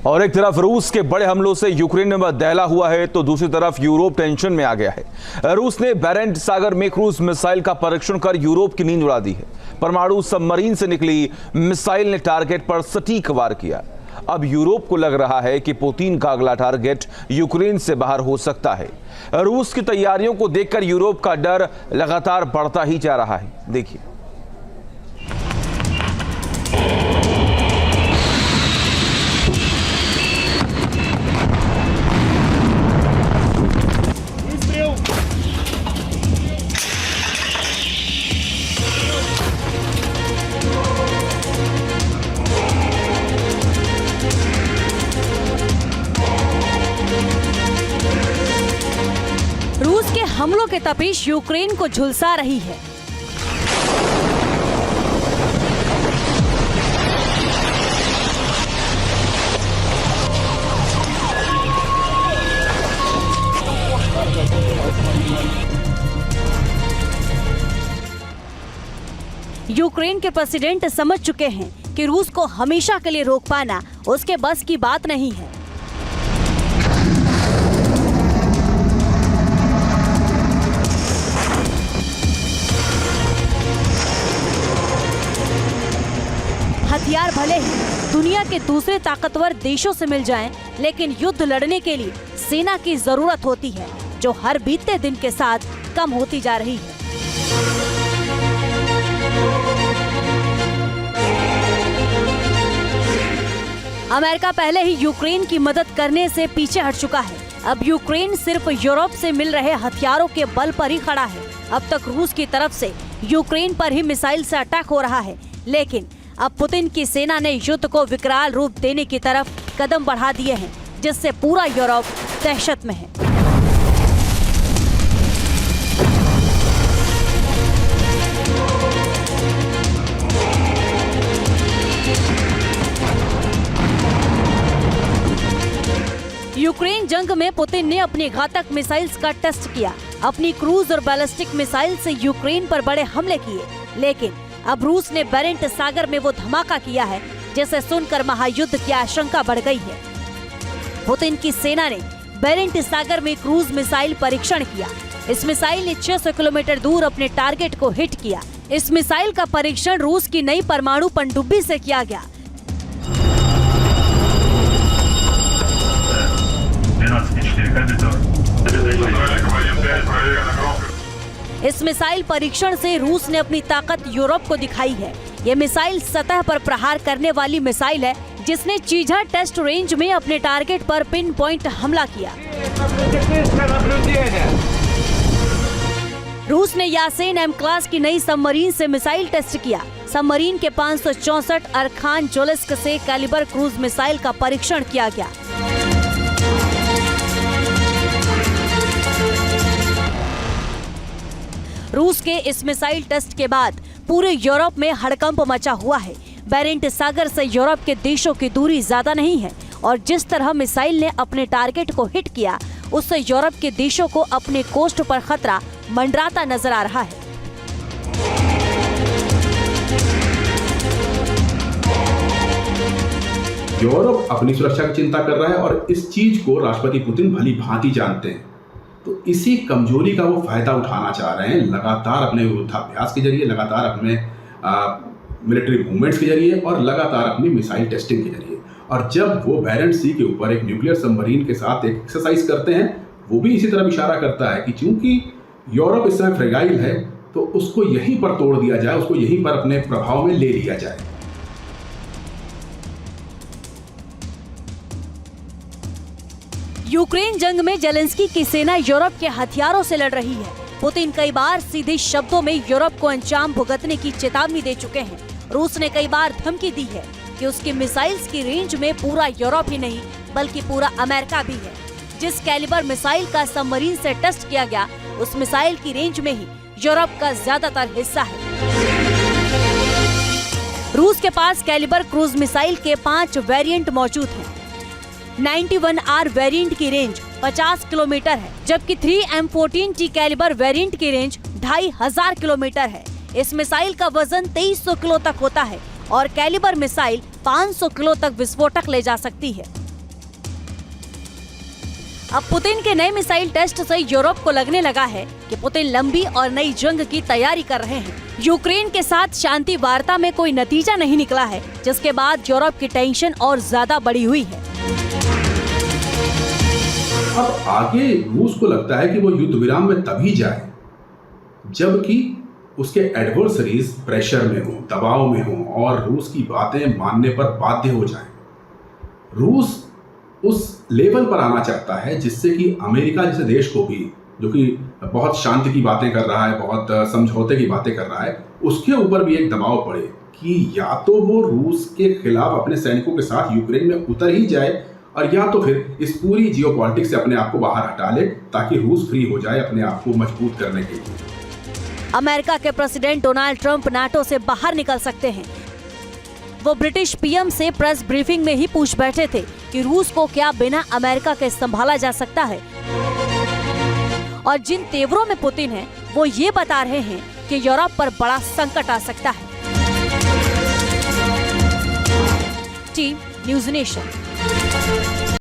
और एक तरफ रूस के बड़े हमलों से यूक्रेन में दहला हुआ है तो दूसरी तरफ यूरोप टेंशन में आ गया है। रूस ने बैरेंट सागर में क्रूज मिसाइल का परीक्षण कर यूरोप की नींद उड़ा दी है। परमाणु सबमरीन से निकली मिसाइल ने टारगेट पर सटीक वार किया। अब यूरोप को लग रहा है कि पुतिन का अगला टारगेट यूक्रेन से बाहर हो सकता है। रूस की तैयारियों को देखकर यूरोप का डर लगातार बढ़ता ही जा रहा है। देखिए, रूस के हमलों के तपिश यूक्रेन को झुलसा रही है। यूक्रेन के प्रेसिडेंट समझ चुके हैं कि रूस को हमेशा के लिए रोक पाना उसके बस की बात नहीं है। हथियार भले ही दुनिया के दूसरे ताकतवर देशों से मिल जाएं, लेकिन युद्ध लड़ने के लिए सेना की जरूरत होती है, जो हर बीतते दिन के साथ कम होती जा रही है। अमेरिका पहले ही यूक्रेन की मदद करने से पीछे हट चुका है। अब यूक्रेन सिर्फ यूरोप से मिल रहे हथियारों के बल पर ही खड़ा है। अब तक रूस की तरफ से यूक्रेन पर ही मिसाइल से अटैक हो रहा है, लेकिन अब पुतिन की सेना ने युद्ध को विकराल रूप देने की तरफ कदम बढ़ा दिए हैं, जिससे पूरा यूरोप दहशत में है। यूक्रेन जंग में पुतिन ने अपनी घातक मिसाइल्स का टेस्ट किया। अपनी क्रूज और बैलिस्टिक मिसाइल से यूक्रेन पर बड़े हमले किए, लेकिन अब रूस ने बैरेंट सागर में वो धमाका किया है जिसे सुनकर महायुद्ध की आशंका बढ़ गई है। पुतिन की सेना ने बैरेंट सागर में क्रूज मिसाइल परीक्षण किया। इस मिसाइल ने 600 किलोमीटर दूर अपने टारगेट को हिट किया। इस मिसाइल का परीक्षण रूस की नई परमाणु पनडुब्बी से किया गया। इस मिसाइल परीक्षण से रूस ने अपनी ताकत यूरोप को दिखाई है। ये मिसाइल सतह पर प्रहार करने वाली मिसाइल है, जिसने चीझा टेस्ट रेंज में अपने टारगेट पर पिन पॉइंट हमला किया। रूस ने यासेन एम क्लास की नई सबमरीन से मिसाइल टेस्ट किया। सबमरीन के 564 अरखान जोलिस्क से कैलिबर क्रूज मिसाइल का परीक्षण किया गया। रूस के इस मिसाइल टेस्ट के बाद पूरे यूरोप में हड़कंप मचा हुआ है। बैरेंट सागर से यूरोप के देशों की दूरी ज्यादा नहीं है और जिस तरह मिसाइल ने अपने टारगेट को हिट किया, उससे यूरोप के देशों को अपने कोस्ट पर खतरा मंडराता नजर आ रहा है। यूरोप अपनी सुरक्षा की चिंता कर रहा है और इस चीज को राष्ट्रपति पुतिन भली भांति जानते हैं, तो इसी कमजोरी का वो फायदा उठाना चाह रहे हैं। लगातार अपने युद्धाभ्यास के जरिए, लगातार अपने मिलिट्री मूवमेंट्स के जरिए और लगातार अपनी मिसाइल टेस्टिंग के जरिए। और जब वो बैरेंट सी के ऊपर एक न्यूक्लियर सबमरीन के साथ एक एक्सरसाइज करते हैं, वो भी इसी तरह इशारा करता है कि चूंकि यूरोप इस समय फ्रेगाइल है, तो उसको यहीं पर तोड़ दिया जाए, उसको यहीं पर अपने प्रभाव में ले लिया जाए। यूक्रेन जंग में जेलेंस्की की सेना यूरोप के हथियारों से लड़ रही है। पुतिन कई बार सीधे शब्दों में यूरोप को अंजाम भुगतने की चेतावनी दे चुके हैं। रूस ने कई बार धमकी दी है कि उसकी मिसाइल्स की रेंज में पूरा यूरोप ही नहीं, बल्कि पूरा अमेरिका भी है। जिस कैलिबर मिसाइल का सबमरीन से टेस्ट किया गया, उस मिसाइल की रेंज में ही यूरोप का ज्यादातर हिस्सा है। रूस के पास कैलिबर क्रूज मिसाइल के 5 वेरिएंट मौजूद हैं। 91R वेरिएंट की रेंज 50 किलोमीटर है, जबकि 3M14T कैलिबर वेरिएंट की रेंज 2500 किलोमीटर है। इस मिसाइल का वजन 2300 किलो तक होता है और कैलिबर मिसाइल 500 किलो तक विस्फोटक ले जा सकती है। अब पुतिन के नए मिसाइल टेस्ट से यूरोप को लगने लगा है कि पुतिन लंबी और नई जंग की तैयारी कर रहे हैं। यूक्रेन के साथ शांति वार्ता में कोई नतीजा नहीं निकला है, जिसके बाद यूरोप की टेंशन और ज्यादा बढ़ी हुई है। अब आगे रूस को लगता है कि वो युद्ध विराम में तभी जाए जबकि उसके एडवर्सरीज प्रेशर में हो, दबाव में हो और रूस की बातें मानने पर बाध्य हो जाएं। रूस उस लेवल पर आना चाहता है जिससे कि अमेरिका जैसे देश को भी, जो कि बहुत शांति की बातें कर रहा है, बहुत समझौते की बातें कर रहा है, उसके ऊपर भी एक दबाव पड़े कि या तो वो रूस के खिलाफ अपने सैनिकों के साथ यूक्रेन में उतर ही जाए और या तो फिर इस पूरी जियोपॉलिटिक्स से अपने आप को बाहर हटा ले ताकि रूस फ्री हो जाए अपने आप को मजबूत करने के लिए। अमेरिका के प्रेसिडेंट डोनाल्ड ट्रंप नाटो से बाहर निकल सकते हैं। वो ब्रिटिश पीएम से प्रेस ब्रीफिंग में ही पूछ बैठे थे कि रूस को क्या बिना अमेरिका के संभाला जा सकता है। और जिन तेवरों में पुतिन है वो ये बता रहे हैं कि यूरोप पर बड़ा संकट आ सकता है। Team news nation.